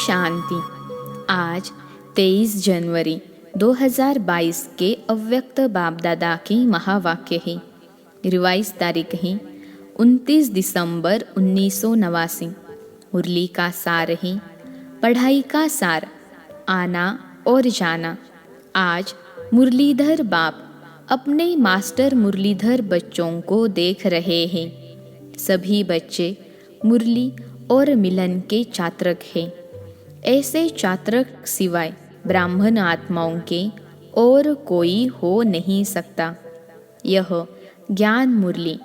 शांति। आज 23 जनवरी 2022 के अव्यक्त बाप दादा के महावाक्य है। रिवाइज तारीख है 29 दिसंबर 1989। मुरली का सार है, पढ़ाई का सार, आना और जाना। आज मुरलीधर बाप अपने मास्टर मुरलीधर बच्चों को देख रहे हैं। सभी बच्चे मुरली और मिलन के चात्रक हैं। ऐसे चात्रक सिवाय ब्राह्मण आत्माओं के और कोई हो नहीं सकता। यह ज्ञान मुरली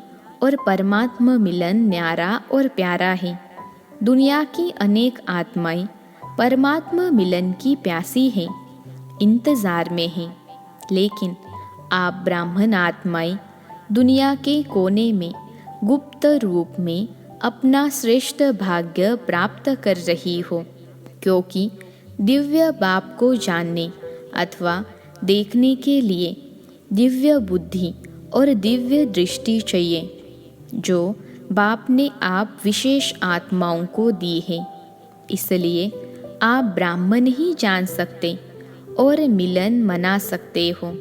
और परमात्मा मिलन न्यारा और प्यारा है। दुनिया की अनेक आत्माएं परमात्मा मिलन की प्यासी हैं, इंतजार में हैं। लेकिन आप ब्राह्मण आत्माएं दुनिया के कोने में गुप्त रूप में अपना श्रेष्ठ भाग्य प्राप्त कर रही हो, क्योंकि दिव्य बाप को जानने अथवा देखने के लिए दिव्य बुद्धि और दिव्य दृष्टि चाहिए, जो बाप ने आप विशेष आत्माओं को दी है। इसलिए आप ब्राह्मण ही जान सकते और मिलन मना सकते हो।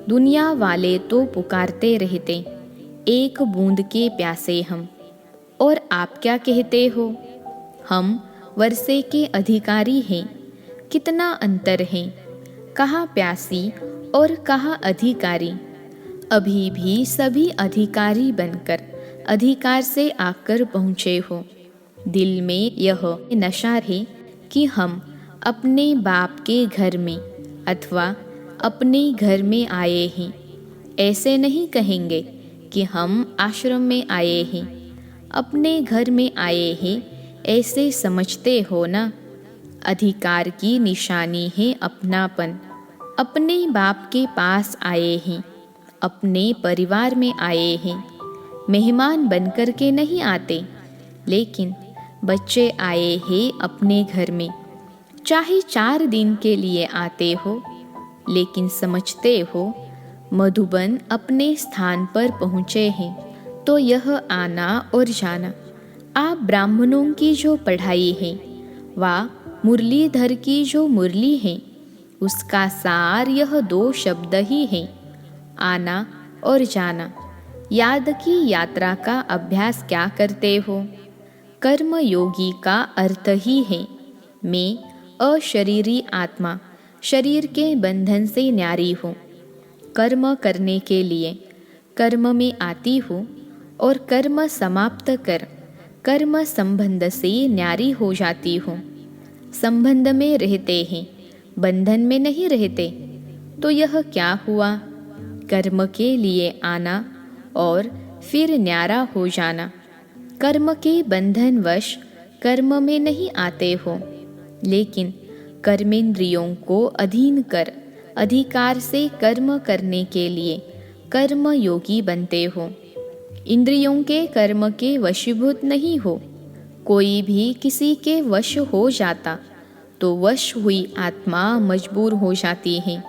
दुनिया वाले तो पुकारते रहते, एक बूंद के प्यासे हम, और आप क्या कहते हो? हम वर्षे के अधिकारी हैं। कितना अंतर है, कहाँ प्यासी और कहाँ अधिकारी। अभी भी सभी अधिकारी बनकर अधिकार से आकर पहुँचे हो। दिल में यह नशा है कि हम अपने बाप के घर में अथवा अपने घर में आए हैं। ऐसे नहीं कहेंगे कि हम आश्रम में आए हैं, अपने घर में आए हैं, ऐसे समझते हो ना। अधिकार की निशानी है अपनापन। अपने बाप के पास आए हैं, अपने परिवार में आए हैं। मेहमान बनकर के नहीं आते, लेकिन बच्चे आए हैं अपने घर में। चाहे 4 दिन के लिए आते हो, लेकिन समझते हो मधुबन अपने स्थान पर पहुँचे हैं, तो यह आना और जाना। आप ब्राह्मणों की जो पढ़ाई है, व मुरलीधर की जो मुरली है, उसका सार यह 2 शब्द ही है, आना और जाना। याद की यात्रा का अभ्यास क्या करते हो? कर्म योगी का अर्थ ही है मैं अशरीरी आत्मा शरीर के बंधन से न्यारी हूँ। कर्म करने के लिए कर्म में आती हूँ और कर्म समाप्त कर कर्म संबंध से न्यारी हो जाती हूँ। संबंध में रहते हैं, बंधन में नहीं रहते, तो यह क्या हुआ? कर्म के लिए आना और फिर न्यारा हो जाना। कर्म के बंधनवश कर्म में नहीं आते हो, लेकिन कर्मेंद्रियों को अधीन कर अधिकार से कर्म करने के लिए कर्म योगी बनते हो। इंद्रियों के कर्म के वशीभूत नहीं हो। कोई भी किसी के वश हो जाता तो वश हुई आत्मा मजबूर हो जाती है,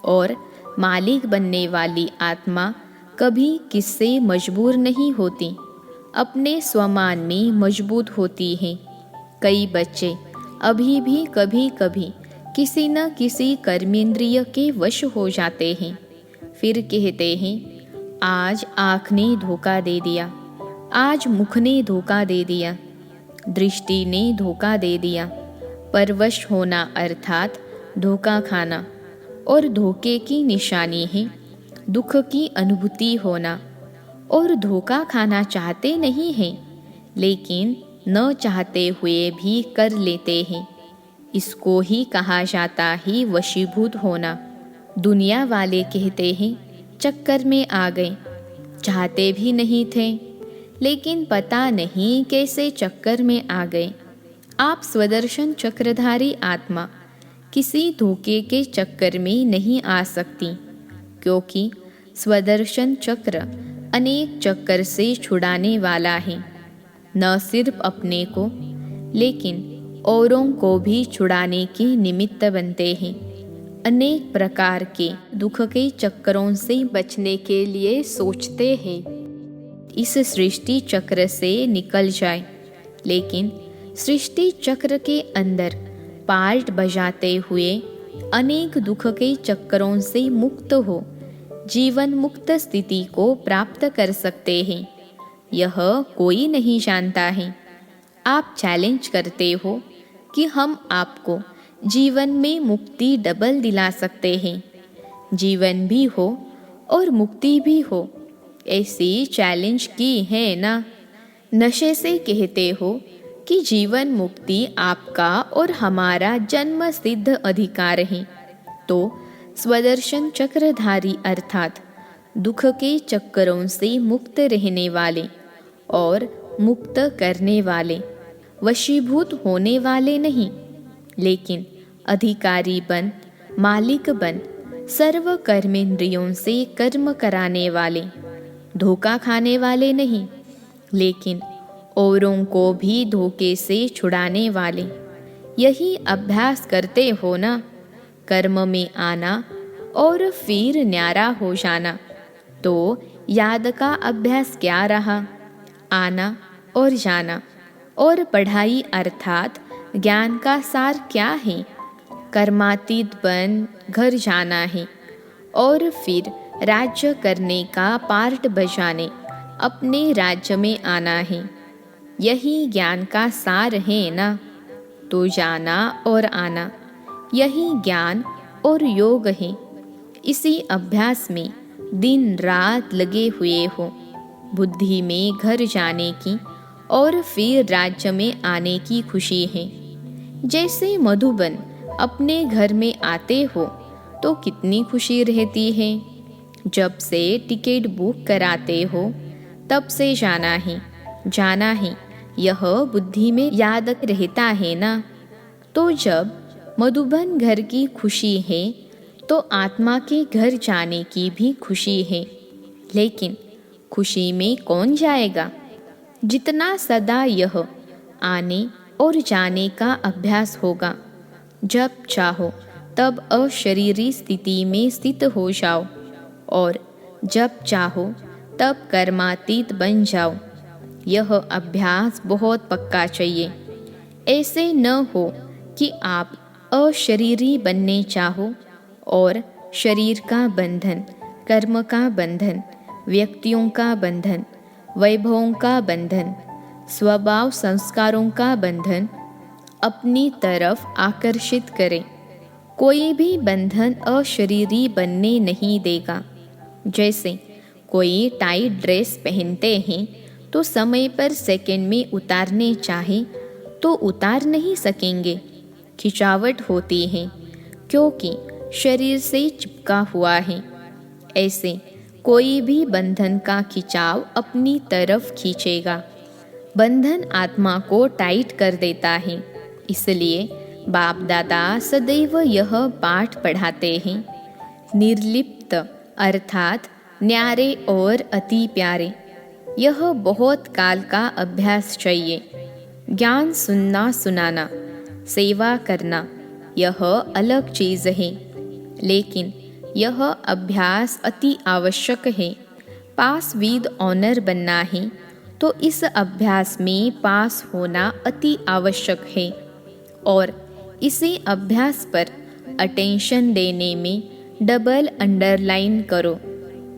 और मालिक बनने वाली आत्मा कभी किससे मजबूर नहीं होती, अपने स्वमान में मजबूत होती है। कई बच्चे अभी भी कभी कभी किसी न किसी कर्मेंद्रिय के वश हो जाते हैं। फिर कहते हैं, आज आँख ने धोखा दे दिया, आज मुख ने धोखा दे दिया, दृष्टि ने धोखा दे दिया। परवश होना अर्थात धोखा खाना, और धोखे की निशानी है दुख की अनुभूति होना। और धोखा खाना चाहते नहीं हैं, लेकिन न चाहते हुए भी कर लेते हैं। इसको ही कहा जाता है वशीभूत होना। दुनिया वाले कहते हैं चक्कर में आ गए, चाहते भी नहीं थे, लेकिन पता नहीं कैसे चक्कर में आ गए। आप स्वदर्शन चक्रधारी आत्मा किसी धोखे के चक्कर में नहीं आ सकती, क्योंकि स्वदर्शन चक्र अनेक चक्कर से छुड़ाने वाला है। न सिर्फ अपने को, लेकिन औरों को भी छुड़ाने के निमित्त बनते हैं। अनेक प्रकार के दुख के चक्करों से बचने के लिए सोचते हैं इस सृष्टि चक्र से निकल जाए, लेकिन सृष्टि चक्र के अंदर पार्ट बजाते हुए अनेक दुख के चक्करों से मुक्त हो जीवन मुक्त स्थिति को प्राप्त कर सकते हैं, यह कोई नहीं जानता है। आप चैलेंज करते हो कि हम आपको जीवन में मुक्ति डबल दिला सकते हैं, जीवन भी हो और मुक्ति भी हो, ऐसी चैलेंज की है ना। नशे से कहते हो कि जीवन मुक्ति आपका और हमारा जन्म सिद्ध अधिकार है, तो स्वदर्शन चक्रधारी अर्थात दुख के चक्करों से मुक्त रहने वाले और मुक्त करने वाले, वशीभूत होने वाले नहीं, लेकिन अधिकारी बन, मालिक बन, सर्व कर्मेंद्रियों से कर्म कराने वाले, धोखा खाने वाले नहीं, लेकिन औरों को भी धोखे से छुड़ाने वाले, यही अभ्यास करते हो ना। कर्म में आना और फिर न्यारा हो जाना, तो याद का अभ्यास क्या रहा। आना और जाना और पढ़ाई अर्थात ज्ञान का सार क्या है। कर्मातीत बन घर जाना है और फिर राज्य करने का पार्ट बजाने अपने राज्य में आना है, यही ज्ञान का सार है ना। तो जाना और आना यही ज्ञान और योग है। इसी अभ्यास में दिन रात लगे हुए हो, बुद्धि में घर जाने की और फिर राज्य में आने की खुशी है। जैसे मधुबन अपने घर में आते हो तो कितनी खुशी रहती है। जब से टिकट बुक कराते हो तब से जाना है, यह बुद्धि में याद रहता है ना। तो जब मधुबन घर की खुशी है तो आत्मा के घर जाने की भी खुशी है, लेकिन खुशी में कौन जाएगा। जितना सदा यह आने और जाने का अभ्यास होगा, जब चाहो तब अशरीरी स्थिति में स्थित हो जाओ और जब चाहो तब कर्मातीत बन जाओ। यह अभ्यास बहुत पक्का चाहिए। ऐसे न हो कि आप अशरीरी बनने चाहो और शरीर का बंधन, कर्म का बंधन, व्यक्तियों का बंधन, वैभवों का बंधन, स्वभाव संस्कारों का बंधन अपनी तरफ आकर्षित करें। कोई भी बंधन अशरीरी बनने नहीं देगा। जैसे कोई टाइट ड्रेस पहनते हैं तो समय पर सेकंड में उतारने चाहे तो उतार नहीं सकेंगे, खिंचावट होती है क्योंकि शरीर से चिपका हुआ है। ऐसे कोई भी बंधन का खिंचाव अपनी तरफ खींचेगा। बंधन आत्मा को टाइट कर देता है। इसलिए बाप दादा सदैव यह पाठ पढ़ाते हैं, निर्लिप्त अर्थात न्यारे और अति प्यारे। यह बहुत काल का अभ्यास चाहिए। ज्ञान सुनना सुनाना, सेवा करना यह अलग चीज़ है, लेकिन यह अभ्यास अति आवश्यक है। पास विद ऑनर बनना है तो इस अभ्यास में पास होना अति आवश्यक है और इसी अभ्यास पर अटेंशन देने में डबल अंडरलाइन करो,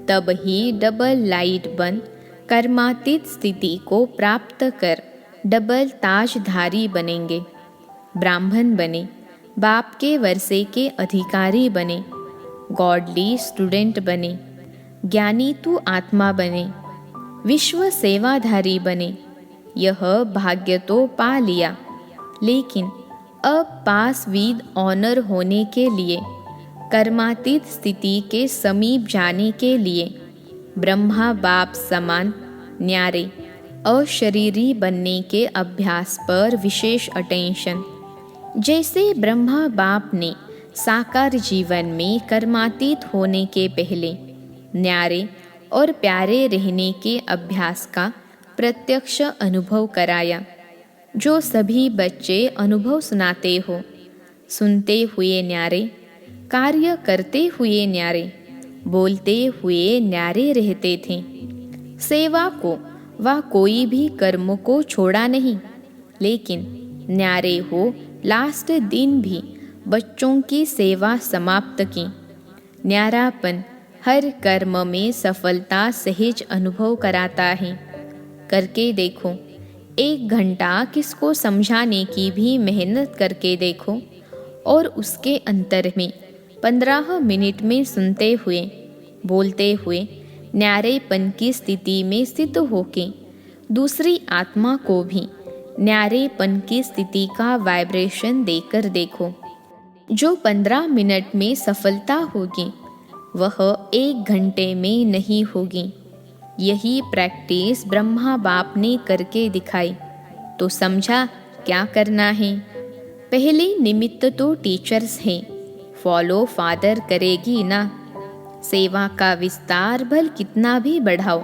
तब ही डबल लाइट बन कर्मातीत स्थिति को प्राप्त कर डबल ताजधारी बनेंगे। ब्राह्मण बने, बाप के वर्षे के अधिकारी बने, गॉडली स्टूडेंट बने, ज्ञानी तू आत्मा बने, विश्व सेवाधारी बने। यह भाग्य तो पा लिया, लेकिन अब पास विद ऑनर होने के लिए, कर्मातीत स्थिति के समीप जाने के लिए ब्रह्मा बाप समान न्यारे अशरीरी बनने के अभ्यास पर विशेष अटेंशन। जैसे ब्रह्मा बाप ने साकार जीवन में कर्मातीत होने के पहले न्यारे और प्यारे रहने के अभ्यास का प्रत्यक्ष अनुभव कराया, जो सभी बच्चे अनुभव सुनाते हो। सुनते हुए न्यारे, कार्य करते हुए न्यारे, बोलते हुए न्यारे रहते थे। सेवा को व कोई भी कर्म को छोड़ा नहीं, लेकिन न्यारे हो लास्ट दिन भी बच्चों की सेवा समाप्त की। न्यारापन हर कर्म में सफलता सहज अनुभव कराता है। करके देखो, 1 घंटा किसको समझाने की भी मेहनत करके देखो और उसके अंतर में 15 मिनट में सुनते हुए बोलते हुए न्यारेपन की स्थिति में स्थित होके दूसरी आत्मा को भी न्यारेपन की स्थिति का वाइब्रेशन देकर देखो। जो 15 मिनट में सफलता होगी वह 1 घंटे में नहीं होगी। यही प्रैक्टिस ब्रह्मा बाप ने करके दिखाई। तो समझा क्या करना है। पहले निमित्त तो टीचर्स हैं, फॉलो फादर करेगी ना। सेवा का विस्तार भल कितना भी बढ़ाओ,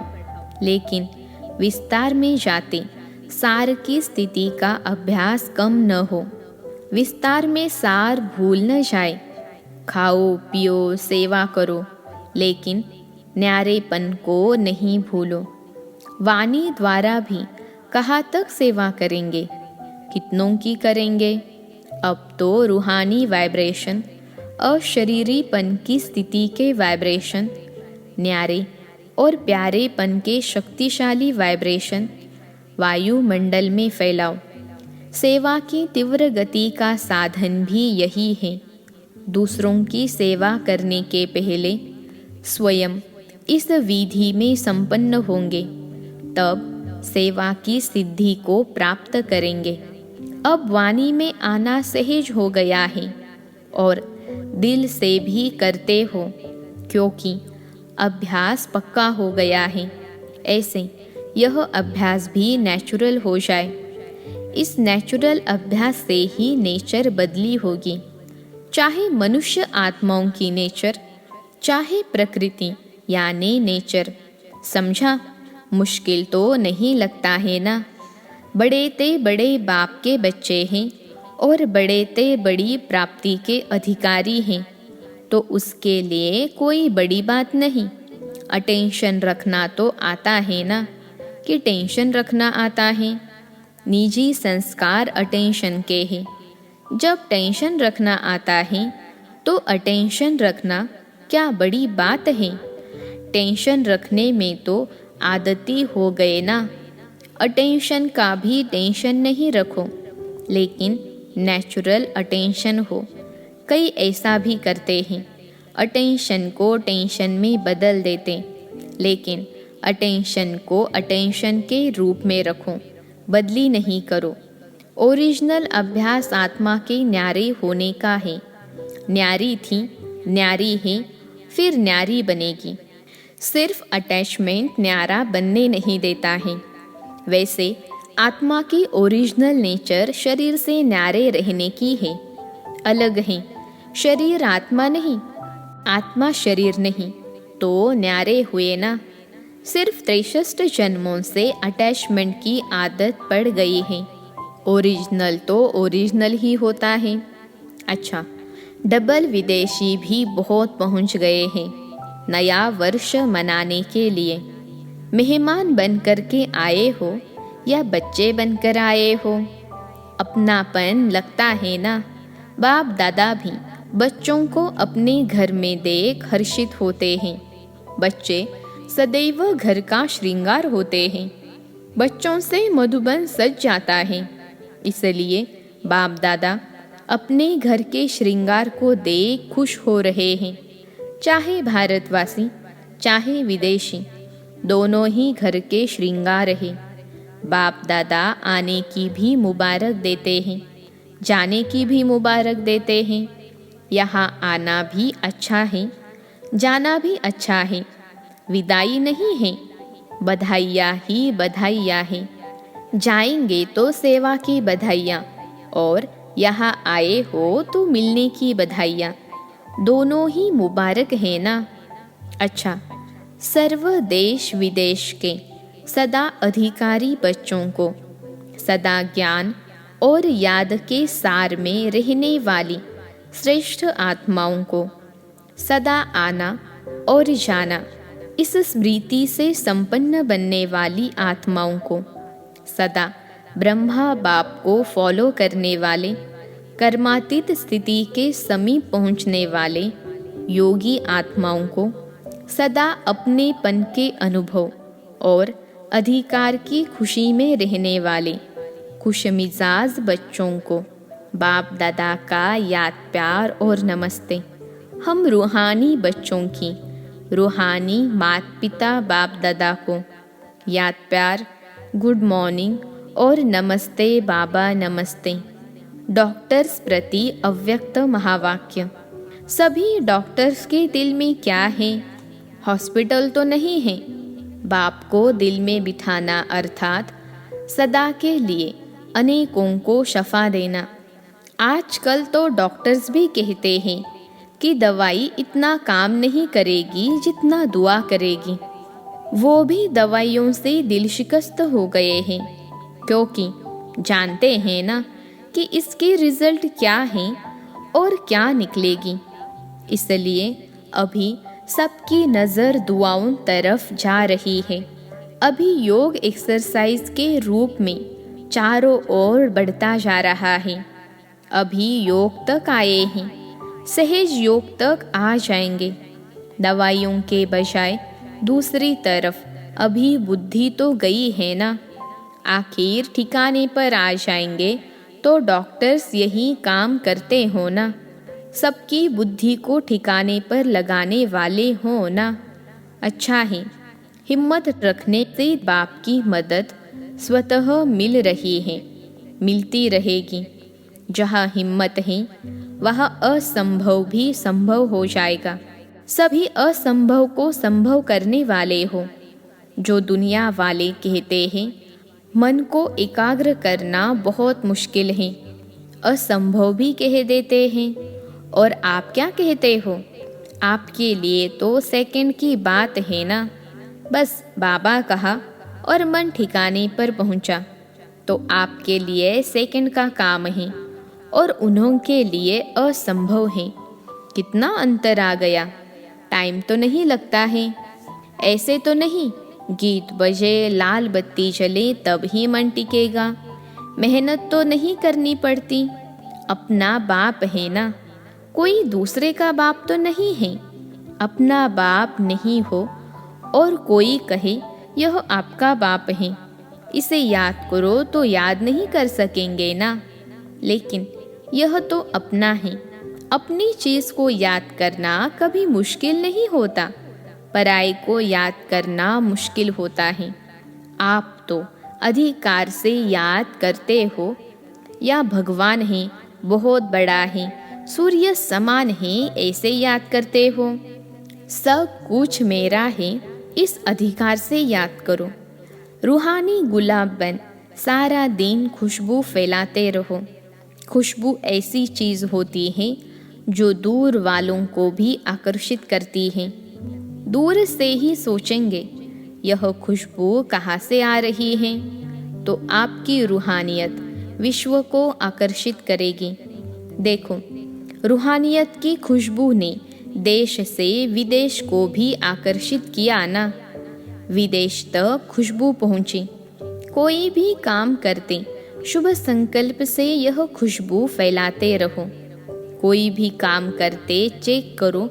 लेकिन विस्तार में जाते सार की स्थिति का अभ्यास कम न हो। विस्तार में सार भूल न जाए। खाओ पियो सेवा करो, लेकिन न्यारेपन को नहीं भूलो। वाणी द्वारा भी कहाँ तक सेवा करेंगे, कितनों की करेंगे। अब तो रूहानी वाइब्रेशन, अशरीरीपन की स्थिति के वाइब्रेशन, न्यारे और प्यारेपन के शक्तिशाली वाइब्रेशन वायुमंडल में फैलाओ। सेवा की तीव्र गति का साधन भी यही है। दूसरों की सेवा करने के पहले स्वयं इस विधि में संपन्न होंगे, तब सेवा की सिद्धि को प्राप्त करेंगे। अब वाणी में आना सहज हो गया है और दिल से भी करते हो, क्योंकि अभ्यास पक्का हो गया है। ऐसे यह अभ्यास भी नेचुरल हो जाए। इस नेचुरल अभ्यास से ही नेचर बदली होगी। चाहे मनुष्य आत्माओं की नेचर, चाहे प्रकृति यानी नेचर। समझा? मुश्किल तो नहीं लगता है ना। बड़े ते बड़े बाप के बच्चे हैं और बड़े ते बड़ी प्राप्ति के अधिकारी हैं, तो उसके लिए कोई बड़ी बात नहीं। अटेंशन रखना तो आता है ना, कि टेंशन रखना आता है। निजी संस्कार अटेंशन के हैं। जब टेंशन रखना आता है तो अटेंशन रखना क्या बड़ी बात है। टेंशन रखने में तो आदती हो गए ना। अटेंशन का भी टेंशन नहीं रखो, लेकिन नेचुरल अटेंशन हो। कई ऐसा भी करते हैं, अटेंशन को टेंशन में बदल देते, लेकिन अटेंशन को अटेंशन के रूप में रखो, बदली नहीं करो। ओरिजिनल अभ्यास आत्मा के न्यारे होने का है। न्यारी थी, न्यारी है, फिर न्यारी बनेगी। सिर्फ अटैचमेंट न्यारा बनने नहीं देता है। वैसे आत्मा की ओरिजिनल नेचर शरीर से न्यारे रहने की है, अलग है। शरीर आत्मा नहीं, आत्मा शरीर नहीं, तो न्यारे हुए ना। सिर्फ 63 जन्मों से अटैचमेंट की आदत पड़ गई है। ओरिजिनल तो ओरिजिनल ही होता है। अच्छा, डबल विदेशी भी बहुत पहुंच गए हैं नया वर्ष मनाने के लिए। मेहमान बनकर के आए हो या बच्चे बनकर आए हो, अपनापन लगता है ना। बाप दादा भी बच्चों को अपने घर में देख हर्षित होते हैं। बच्चे सदैव घर का श्रृंगार होते हैं। बच्चों से मधुबन सज जाता है। इसलिए बाप दादा अपने घर के श्रृंगार को देख खुश हो रहे हैं। चाहे भारतवासी चाहे विदेशी, दोनों ही घर के श्रृंगार हैं। बाप दादा आने की भी मुबारक देते हैं, जाने की भी मुबारक देते हैं। यहाँ आना भी अच्छा है, जाना भी अच्छा है। विदाई नहीं है, बधाइयाँ ही बधाइयाँ हैं। जाएंगे तो सेवा की बधाइयाँ, और यहाँ आए हो तो मिलने की बधाइयाँ। दोनों ही मुबारक है ना। अच्छा, सर्व देश विदेश के सदा अधिकारी बच्चों को सदा ज्ञान और याद के सार में रहने वाली श्रेष्ठ आत्माओं को सदा आना और जाना, इस स्मृति से संपन्न बनने वाली आत्माओं को सदा ब्रह्मा बाप को फॉलो करने वाले कर्मातीत स्थिति के समीप पहुँचने वाले योगी आत्माओं को सदा अपनेपन के अनुभव और अधिकार की खुशी में रहने वाले खुशमिजाज बच्चों को बाप दादा का याद प्यार और नमस्ते। हम रूहानी बच्चों की रूहानी माता पिता बाप दादा को याद प्यार, गुड मॉर्निंग और नमस्ते बाबा नमस्ते। डॉक्टर्स प्रति अव्यक्त महावाक्य। सभी डॉक्टर्स के दिल में क्या है? हॉस्पिटल तो नहीं है। बाप को दिल में बिठाना अर्थात सदा के लिए अनेकों को शफा देना। आजकल तो डॉक्टर्स भी कहते हैं कि दवाई इतना काम नहीं करेगी जितना दुआ करेगी। वो भी दवाइयों से दिल शिकस्त हो गए हैं, क्योंकि जानते हैं ना कि इसके रिजल्ट क्या हैं और क्या निकलेगी। इसलिए अभी सबकी नज़र दुआओं तरफ जा रही है। अभी योग एक्सरसाइज के रूप में चारों ओर बढ़ता जा रहा है। अभी योग तक आए हैं, सहज योग तक आ जाएंगे। दवाइयों के बजाय दूसरी तरफ अभी बुद्धि तो गई है ना। आखिर ठिकाने पर आ जाएंगे तो डॉक्टर्स यही काम करते हो ना। सबकी बुद्धि को ठिकाने पर लगाने वाले हो ना। अच्छा है, हिम्मत रखने से बाप की मदद स्वतः मिल रही है, मिलती रहेगी। जहाँ हिम्मत है वहाँ असंभव भी संभव हो जाएगा। सभी असंभव को संभव करने वाले हो। जो दुनिया वाले कहते हैं मन को एकाग्र करना बहुत मुश्किल है, असंभव भी कह देते हैं। और आप क्या कहते हो? आपके लिए तो सेकंड की बात है ना। बस बाबा कहा और मन ठिकाने पर पहुंचा, तो आपके लिए सेकंड का काम है और उन्हों के लिए असंभव है। कितना अंतर आ गया। टाइम तो नहीं लगता है। ऐसे तो नहीं गीत बजे लाल बत्ती जले तब ही मन टिकेगा। मेहनत तो नहीं करनी पड़ती। अपना बाप है ना, कोई दूसरे का बाप तो नहीं है। अपना बाप नहीं हो और कोई कहे यह आपका बाप है, इसे याद करो तो याद नहीं कर सकेंगे ना। लेकिन यह तो अपना है। अपनी चीज़ को याद करना कभी मुश्किल नहीं होता, पराई को याद करना मुश्किल होता है। आप तो अधिकार से याद करते हो, या भगवान है बहुत बड़ा है, सूर्य समान है, ऐसे याद करते हो। सब कुछ मेरा है, इस अधिकार से याद करो। रूहानी गुलाब बन सारा दिन खुशबू फैलाते रहो। खुशबू ऐसी चीज़ होती है जो दूर वालों को भी आकर्षित करती है। दूर से ही सोचेंगे यह खुशबू कहाँ से आ रही है, तो आपकी रूहानियत विश्व को आकर्षित करेगी। देखो, रूहानियत की खुशबू ने देश से विदेश को भी आकर्षित किया ना। विदेश तक खुशबू पहुंची। कोई भी काम करते शुभ संकल्प से यह खुशबू फैलाते रहो। कोई भी काम करते चेक करो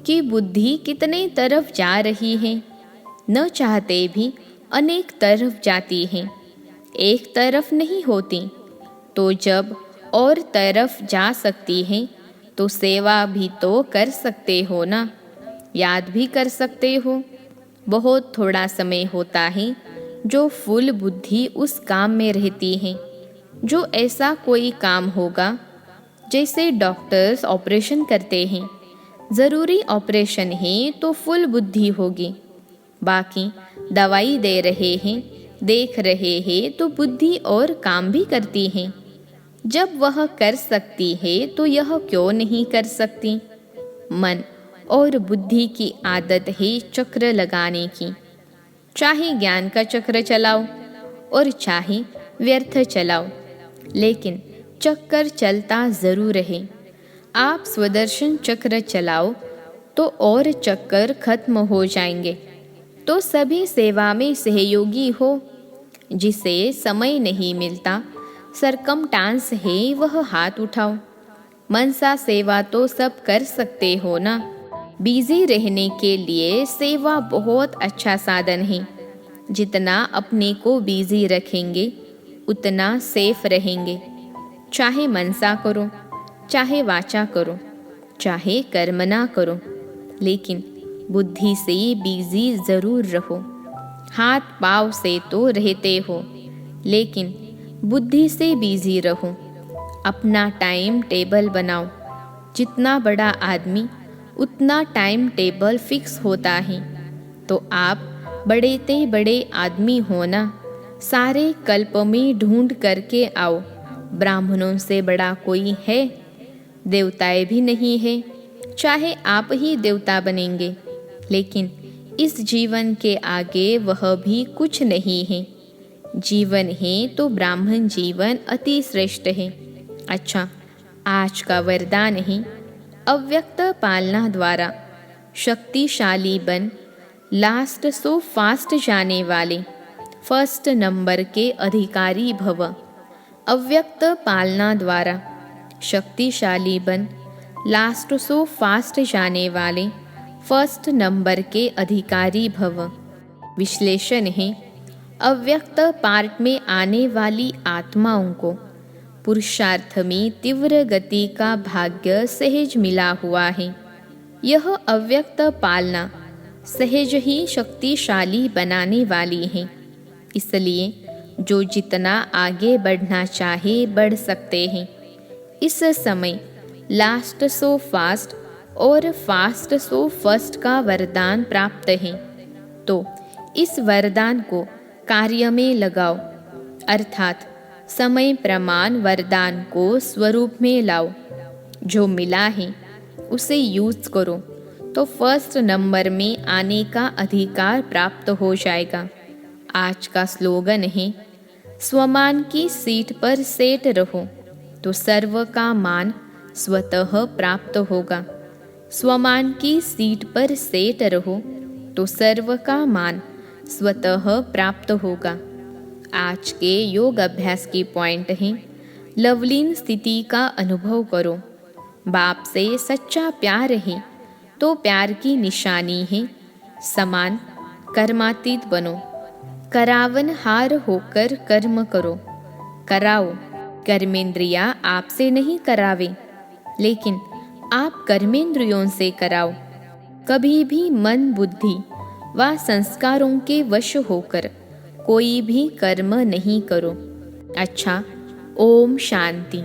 कि बुद्धि कितने तरफ जा रही है। न चाहते भी अनेक तरफ जाती है, एक तरफ नहीं होती। तो जब और तरफ जा सकती है तो सेवा भी तो कर सकते हो ना, याद भी कर सकते हो। बहुत थोड़ा समय होता है जो फुल बुद्धि उस काम में रहती है। जो ऐसा कोई काम होगा जैसे डॉक्टर्स ऑपरेशन करते हैं, ज़रूरी ऑपरेशन है तो फुल बुद्धि होगी। बाकी दवाई दे रहे हैं, देख रहे हैं तो बुद्धि और काम भी करती है। जब वह कर सकती है तो यह क्यों नहीं कर सकती? मन और बुद्धि की आदत है चक्र लगाने की। चाहे ज्ञान का चक्र चलाओ और चाहे व्यर्थ चलाओ, लेकिन चक्कर चलता ज़रूर है। आप स्वदर्शन चक्र चलाओ तो और चक्कर खत्म हो जाएंगे। तो सभी सेवा में सहयोगी हो। जिसे समय नहीं मिलता, सरकमटांस है, वह हाथ उठाओ। मनसा सेवा तो सब कर सकते हो ना। बिजी रहने के लिए सेवा बहुत अच्छा साधन है। जितना अपने को बिजी रखेंगे उतना सेफ रहेंगे। चाहे मनसा करो, चाहे वाचा करो, चाहे कर्म ना करो, लेकिन बुद्धि से बिजी जरूर रहो। हाथ पाँव से तो रहते हो, लेकिन बुद्धि से बिजी रहो। अपना टाइम टेबल बनाओ। जितना बड़ा आदमी उतना टाइम टेबल फिक्स होता है। तो आप बड़े ते बड़े आदमी हो ना, सारे कल्प में ढूंढ करके आओ। ब्राह्मणों से बड़ा कोई है? देवताएं भी नहीं है। चाहे आप ही देवता बनेंगे, लेकिन इस जीवन के आगे वह भी कुछ नहीं है। जीवन है तो ब्राह्मण जीवन अति श्रेष्ठ है। अच्छा, आज का वरदान है, अव्यक्त पालना द्वारा शक्तिशाली बन, लास्ट सो फास्ट जाने वाले फर्स्ट नंबर के अधिकारी भव। अव्यक्त पालना द्वारा शक्तिशाली बन, लास्ट सो फास्ट जाने वाले फर्स्ट नंबर के अधिकारी भव। विश्लेषण है, अव्यक्त पार्ट में आने वाली आत्माओं को पुरुषार्थ में तीव्र गति का भाग्य सहज मिला हुआ है। यह अव्यक्त पालना सहज ही शक्तिशाली बनाने वाली है। इसलिए जो जितना आगे बढ़ना चाहे बढ़ सकते हैं। इस समय लास्ट सो फास्ट और फास्ट सो फर्स्ट का वरदान प्राप्त है। तो इस वरदान को कार्य में लगाओ, अर्थात समय प्रमाण वरदान को स्वरूप में लाओ। जो मिला है उसे यूज करो तो फर्स्ट नंबर में आने का अधिकार प्राप्त हो जाएगा। आज का स्लोगन है, स्वमान की सीट पर सेट रहो तो सर्व का मान स्वतः प्राप्त होगा। स्वमान की सीट पर सेट रहो तो सर्व का मान स्वतः प्राप्त होगा। आज के योग अभ्यास की पॉइंट है, लवलीन स्थिति का अनुभव करो। बाप से सच्चा प्यार है तो प्यार की निशानी है समान कर्मातीत बनो। करावन हार होकर कर्म करो। कराओ, कर्मेंद्रिया आपसे नहीं करावे, लेकिन आप कर्मेंद्रियों से कराओ। कभी भी मन बुद्धि व संस्कारों के वश होकर कोई भी कर्म नहीं करो। अच्छा, ओम शांति।